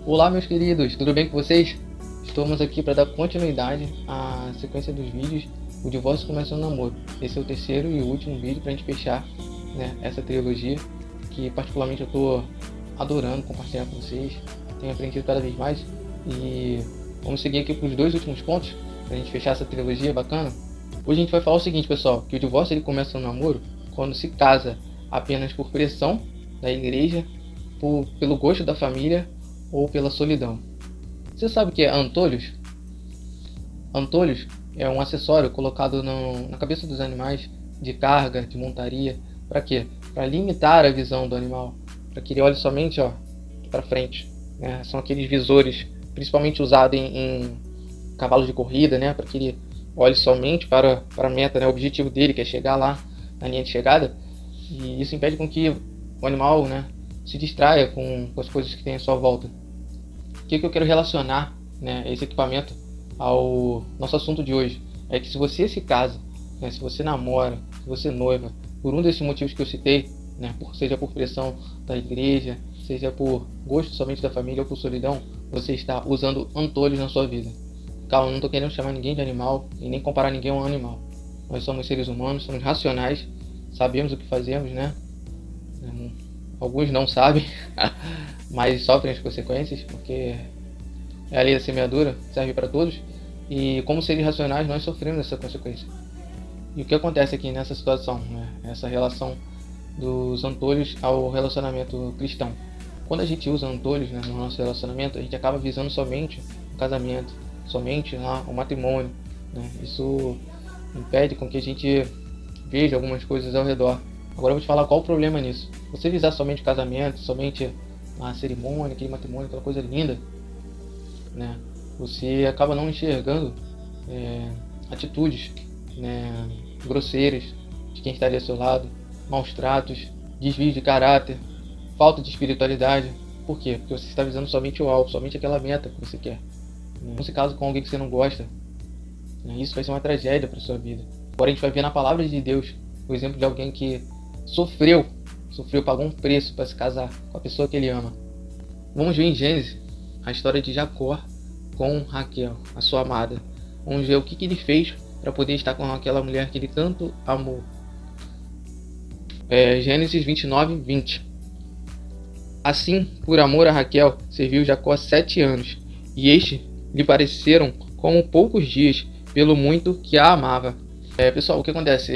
Olá, meus queridos, tudo bem com vocês? Estamos aqui para dar continuidade à sequência dos vídeos O Divórcio Começa no Namoro. Esse é o terceiro e último vídeo para a gente fechar, essa trilogia que particularmente eu estou adorando compartilhar com vocês. Tenho aprendido cada vez mais e vamos seguir aqui para os dois últimos pontos para a gente fechar essa trilogia bacana. Hoje a gente vai falar o seguinte, pessoal, que o divórcio ele começa no namoro quando se casa apenas por pressão da igreja, pelo gosto da família ou pela solidão. Você sabe o que é antolhos? Antolhos é um acessório colocado na cabeça dos animais de carga, de montaria. Para quê? Para limitar a visão do animal, para que ele olhe somente para frente. São aqueles visores, principalmente usados em cavalos de corrida, para que ele olhe somente para a meta, o objetivo dele, que é chegar lá na linha de chegada. E isso impede com que o animal se distraia com as coisas que tem à sua volta. O que eu quero relacionar esse equipamento ao nosso assunto de hoje? É que se você se casa, se você namora, se você noiva, por um desses motivos que eu citei, seja por pressão da igreja, seja por gosto somente da família ou por solidão, você está usando antolhos na sua vida. Calma, não estou querendo chamar ninguém de animal e nem comparar ninguém a um animal. Nós somos seres humanos, somos racionais, sabemos o que fazemos, Alguns não sabem, mas sofrem as consequências, porque é a lei da semeadura, serve para todos. E como seres racionais, nós sofremos essa consequência. E o que acontece aqui nessa situação, essa relação dos antolhos ao relacionamento cristão? Quando a gente usa antolhos no nosso relacionamento, a gente acaba visando somente o casamento, somente o matrimônio. Isso impede com que a gente veja algumas coisas ao redor. Agora eu vou te falar qual o problema nisso. Você visar somente o casamento, somente a cerimônia, aquele matrimônio, aquela coisa linda, você acaba não enxergando atitudes grosseiras de quem estaria ao seu lado, maus tratos, desvio de caráter, falta de espiritualidade. Por quê? Porque você está visando somente o alvo, somente aquela meta que você quer. Não se casa com alguém que você não gosta. Isso vai ser uma tragédia para a sua vida. Agora a gente vai ver na palavra de Deus o exemplo de alguém que sofreu, pagou um preço para se casar com a pessoa que ele ama. Vamos ver em Gênesis a história de Jacó com Raquel, a sua amada. Vamos ver o que ele fez para poder estar com aquela mulher que ele tanto amou. Gênesis 29:20. Assim, por amor a Raquel, serviu Jacó 7 anos, e estes lhe pareceram como poucos dias, pelo muito que a amava. Pessoal, o que acontece?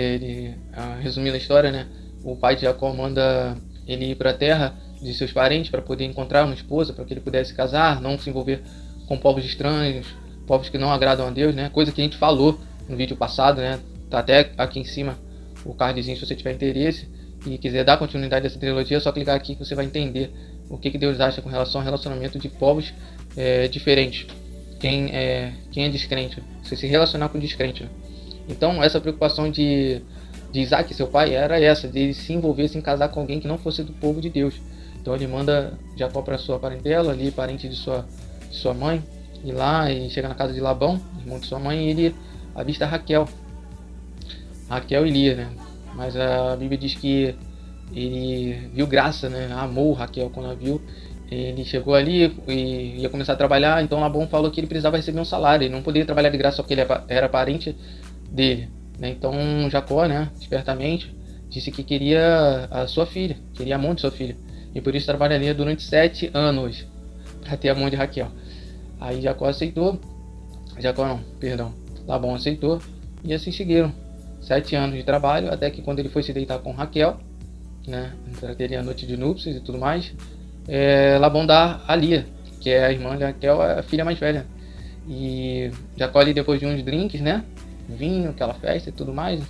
Resumindo a história, o pai de Jacó manda ele ir para a terra de seus parentes para poder encontrar uma esposa, para que ele pudesse casar, não se envolver com povos estranhos, povos que não agradam a Deus, coisa que a gente falou no vídeo passado, tá até aqui em cima o cardzinho se você tiver interesse e quiser dar continuidade a essa trilogia, é só clicar aqui que você vai entender o que Deus acha com relação ao relacionamento de povos diferentes. Quem é descrente, você se relacionar com descrente. Então essa preocupação de Isaac, seu pai, era essa, de ele se envolver, se casar com alguém que não fosse do povo de Deus. Então ele manda Jacó para sua parentela, ali, parente de sua mãe, ir lá e chega na casa de Labão, irmão de sua mãe, e ele avista Raquel e Lia, Mas a Bíblia diz que ele viu graça, amou Raquel quando a viu. Ele chegou ali e ia começar a trabalhar, então Labão falou que ele precisava receber um salário, ele não poderia trabalhar de graça só porque ele era parente dele. Então Jacó, espertamente, disse que queria a sua filha, queria a mão de sua filha, e por isso trabalharia durante 7 anos para ter a mão de Raquel. Aí Labão aceitou, e assim seguiram 7 anos de trabalho, até que quando ele foi se deitar com Raquel, teria a noite de núpcias e tudo mais, Labão dá a Lia, que é a irmã de Raquel, a filha mais velha. E Jacó ali, depois de uns drinks, vinho, aquela festa e tudo mais,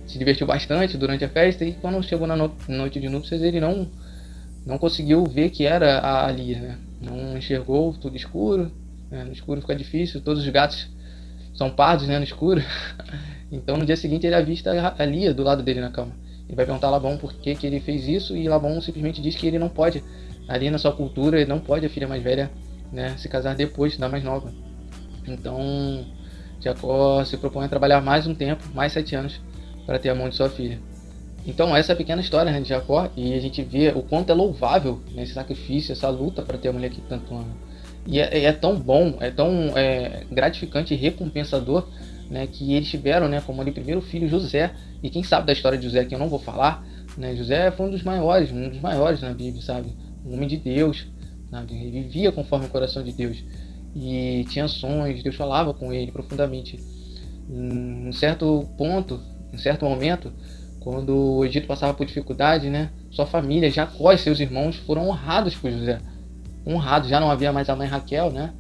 se divertiu bastante durante a festa, e quando chegou na noite de núpcias ele não conseguiu ver que era a Lia, não enxergou, tudo escuro, no escuro fica difícil, todos os gatos são pardos, no escuro. Então no dia seguinte ele avista a Lia do lado dele na cama. Ele vai perguntar a Labão por que ele fez isso, e Labão simplesmente diz que ele não pode, ali na sua cultura, ele não pode a filha mais velha se casar depois da mais nova. Então Jacó se propõe a trabalhar mais um tempo, mais 7 anos, para ter a mão de sua filha. Então essa é a pequena história, né, de Jacó, e a gente vê o quanto é louvável, né, esse sacrifício, essa luta para ter a mulher que tanto ama. E é tão bom, é tão gratificante e recompensador, né, que eles tiveram, né, como ali primeiro filho José. E quem sabe da história de José, que eu não vou falar, né, José foi um dos maiores na Bíblia, sabe? Um homem de Deus, sabe? Ele vivia conforme o coração de Deus e tinha sonhos, Deus falava com ele profundamente. Em um certo ponto, em certo momento, quando o Egito passava por dificuldade, né, sua família, Jacó e seus irmãos foram honrados por José. Honrados, já não havia mais a mãe Raquel, né,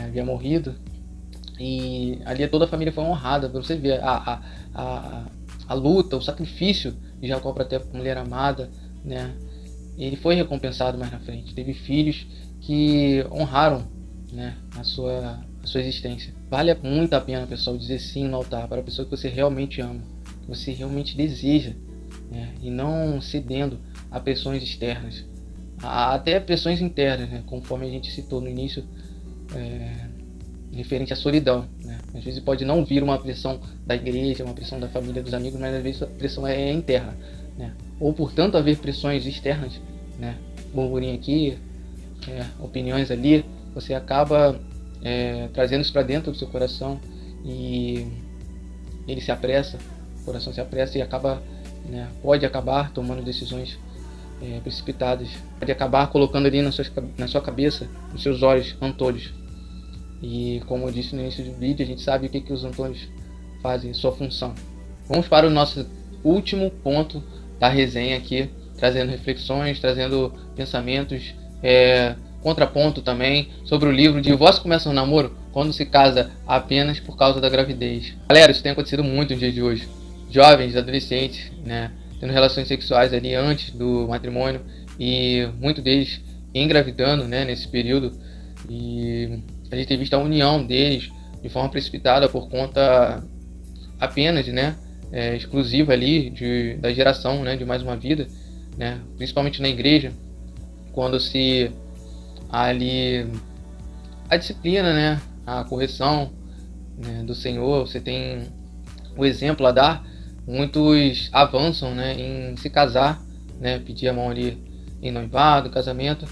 havia morrido. E ali toda a família foi honrada, para você ver a luta, o sacrifício de Jacó para ter a mulher amada, né. Ele foi recompensado mais na frente, teve filhos que honraram, né, a sua existência. Vale muito a pena, pessoal, dizer sim no altar para a pessoa que você realmente ama, que você realmente deseja, né, e não cedendo a pressões externas, até pressões internas, né, conforme a gente citou no início, referente à solidão, né. Às vezes pode não vir uma pressão da igreja, uma pressão da família, dos amigos, mas às vezes a pressão é interna, né. Ou por tanto haver pressões externas, né, burburinho aqui, opiniões ali, você acaba trazendo isso para dentro do seu coração e ele se apressa, o coração se apressa e acaba, né, pode acabar tomando decisões precipitadas, pode acabar colocando ali na sua cabeça, nos seus olhos, antolhos. E como eu disse no início do vídeo, a gente sabe o que os antolhos fazem, sua função. Vamos para o nosso último ponto da resenha aqui, trazendo reflexões, trazendo pensamentos, contraponto também sobre o livro de Vós Começa um Namoro quando se casa apenas por causa da gravidez. Galera, isso tem acontecido muito no dia de hoje. Jovens, adolescentes, né, tendo relações sexuais ali antes do matrimônio e muitos deles engravidando, né, nesse período. E a gente tem visto a união deles de forma precipitada por conta apenas, né, exclusiva ali da geração, né, de mais uma vida, né, principalmente na igreja, quando se ali a disciplina, né, a correção, né, do Senhor, você tem o exemplo a dar, muitos avançam, né, em se casar, né, pedir a mão ali em noivado, casamento,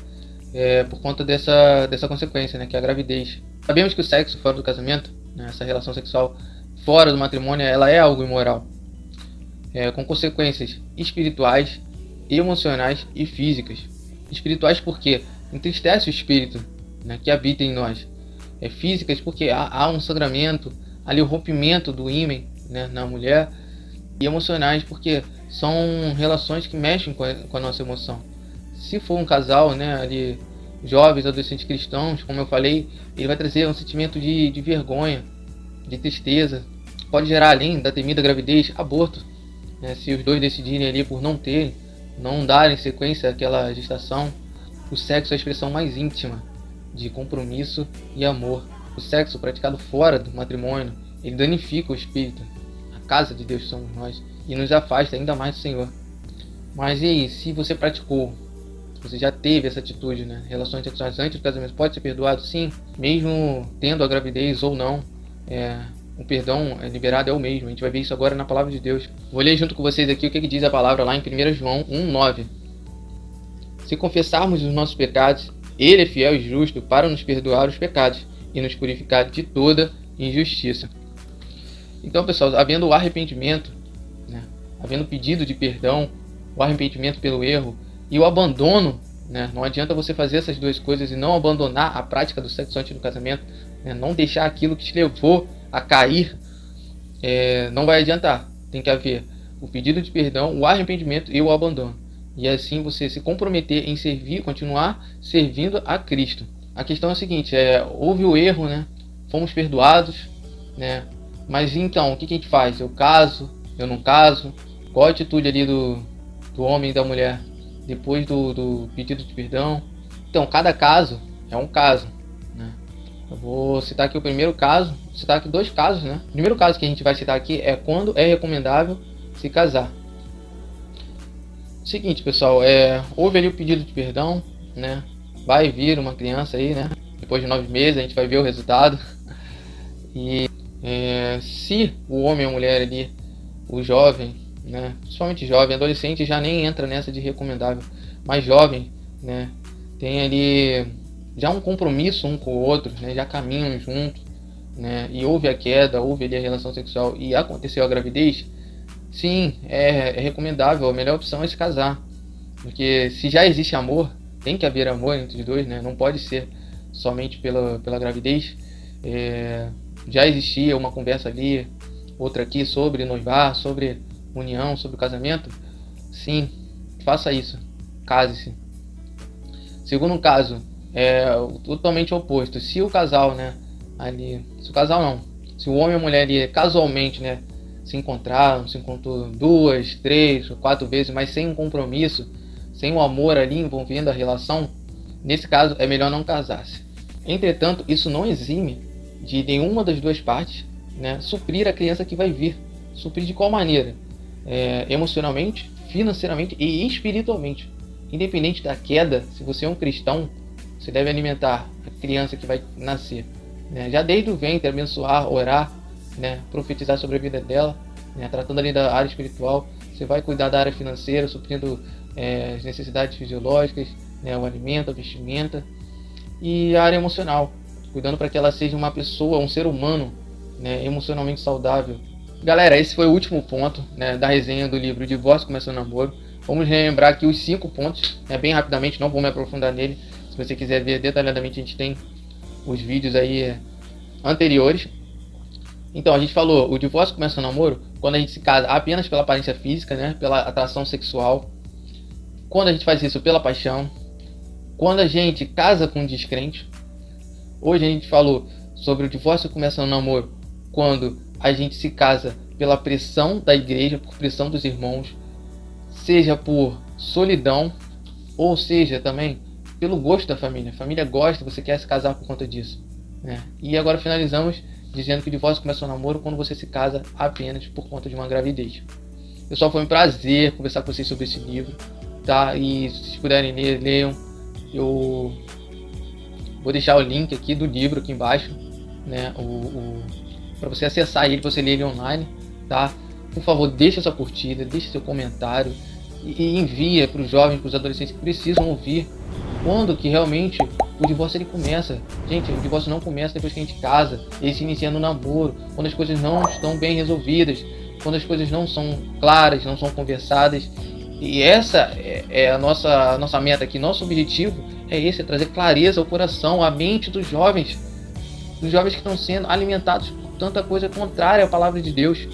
por conta dessa consequência, né, que é a gravidez. Sabemos que o sexo fora do casamento, né, essa relação sexual fora do matrimônio, ela é algo imoral, com consequências espirituais, emocionais e físicas. Espirituais porque entristece o espírito, né, que habita em nós. Físicas porque há um sangramento, ali o rompimento do ímen, né, na mulher. E emocionais porque são relações que mexem com a nossa emoção. Se for um casal, né, ali, jovens, adolescentes cristãos, como eu falei, ele vai trazer um sentimento de vergonha, de tristeza. Pode gerar, além da temida gravidez, aborto, né, se os dois decidirem ali por não darem sequência àquela gestação. O sexo é a expressão mais íntima de compromisso e amor. O sexo praticado fora do matrimônio, ele danifica o espírito. A casa de Deus somos nós e nos afasta ainda mais do Senhor. Mas e aí, se você praticou, você já teve essa atitude, né? Relações sexuais antes do casamento, pode ser perdoado? Sim, mesmo tendo a gravidez ou não. O perdão liberado é o mesmo. A gente vai ver isso agora na palavra de Deus. Vou ler junto com vocês aqui o que diz a palavra lá em 1 João 1,9. Se confessarmos os nossos pecados, Ele é fiel e justo para nos perdoar os pecados e nos purificar de toda injustiça. Então, pessoal, havendo o arrependimento, né, havendo pedido de perdão, o arrependimento pelo erro e o abandono, né, não adianta você fazer essas duas coisas e não abandonar a prática do sexo antes do casamento, né, não deixar aquilo que te levou a cair, não vai adiantar. Tem que haver o pedido de perdão, o arrependimento e o abandono. E assim você se comprometer em servir, continuar servindo a Cristo. A questão é a seguinte, houve o erro, né? Fomos perdoados, né? Mas então, o que a gente faz? Eu caso? Eu não caso? Qual a atitude ali do homem e da mulher depois do pedido de perdão? Então, cada caso é um caso, né? Eu vou citar aqui o primeiro caso, citar aqui dois casos, né? O primeiro caso que a gente vai citar aqui é quando é recomendável se casar. Seguinte, pessoal, houve ali o pedido de perdão, né? Vai vir uma criança aí, né? Depois de 9 meses a gente vai ver o resultado. E se o homem ou a mulher ali, o jovem, né? Principalmente jovem, adolescente já nem entra nessa de recomendável, mas jovem, né? Tem ali já um compromisso um com o outro, né? Já caminham juntos, né? E houve a queda, houve ali a relação sexual e aconteceu a gravidez. Sim, é recomendável, a melhor opção é se casar, porque se já existe amor, tem que haver amor entre os dois, né? Não pode ser somente pela gravidez. Já existia uma conversa ali, outra aqui sobre noivar, sobre união, sobre o casamento. Sim, faça isso, case-se. Segundo caso, é totalmente oposto. Se o casal, né, ali, se o casal não, se o homem e a mulher ali casualmente, né, se encontrou 2, 3, 4 vezes, mas sem um compromisso, sem um amor ali envolvendo a relação, nesse caso é melhor não casar-se. Entretanto, isso não exime de nenhuma das duas partes, né, suprir a criança que vai vir. Suprir de qual maneira? Emocionalmente, financeiramente e espiritualmente. Independente da queda, se você é um cristão, você deve alimentar a criança que vai nascer, né? Já desde o ventre, abençoar, orar, né? Profetizar sobre a vida dela, né? Tratando ali da área espiritual. Você vai cuidar da área financeira, suprindo as necessidades fisiológicas, né? O alimento, a vestimenta, e a área emocional, cuidando para que ela seja uma pessoa, um ser humano, né? Emocionalmente saudável. Galera, esse foi o último ponto, né, da resenha do livro Divórcio Começa o Namoro. Vamos relembrar aqui os 5 pontos, né, bem rapidamente, não vou me aprofundar nele. Se você quiser ver detalhadamente, a gente tem os vídeos aí anteriores. Então, a gente falou, o divórcio começa o namoro quando a gente se casa apenas pela aparência física, né, pela atração sexual. Quando a gente faz isso pela paixão. Quando a gente casa com um descrente. Hoje a gente falou sobre o divórcio começa o namoro quando a gente se casa pela pressão da igreja, por pressão dos irmãos, seja por solidão, ou seja também pelo gosto da família. A família gosta, você quer se casar por conta disso, né? E agora finalizamos dizendo que o divórcio começa o namoro quando você se casa apenas por conta de uma gravidez. Pessoal, foi um prazer conversar com vocês sobre esse livro, tá? E se vocês puderem ler, leiam. Eu vou deixar o link aqui do livro aqui embaixo, né? Para você acessar ele, você ler ele online, tá? Por favor, deixa sua curtida, deixa seu comentário e envia para os jovens, para os adolescentes que precisam ouvir quando que realmente o divórcio ele começa. Gente, o divórcio não começa depois que a gente casa, ele se inicia no namoro, quando as coisas não estão bem resolvidas, quando as coisas não são claras, não são conversadas. E essa é a nossa meta aqui, nosso objetivo é esse, é trazer clareza ao coração, à mente dos jovens que estão sendo alimentados por tanta coisa contrária à palavra de Deus.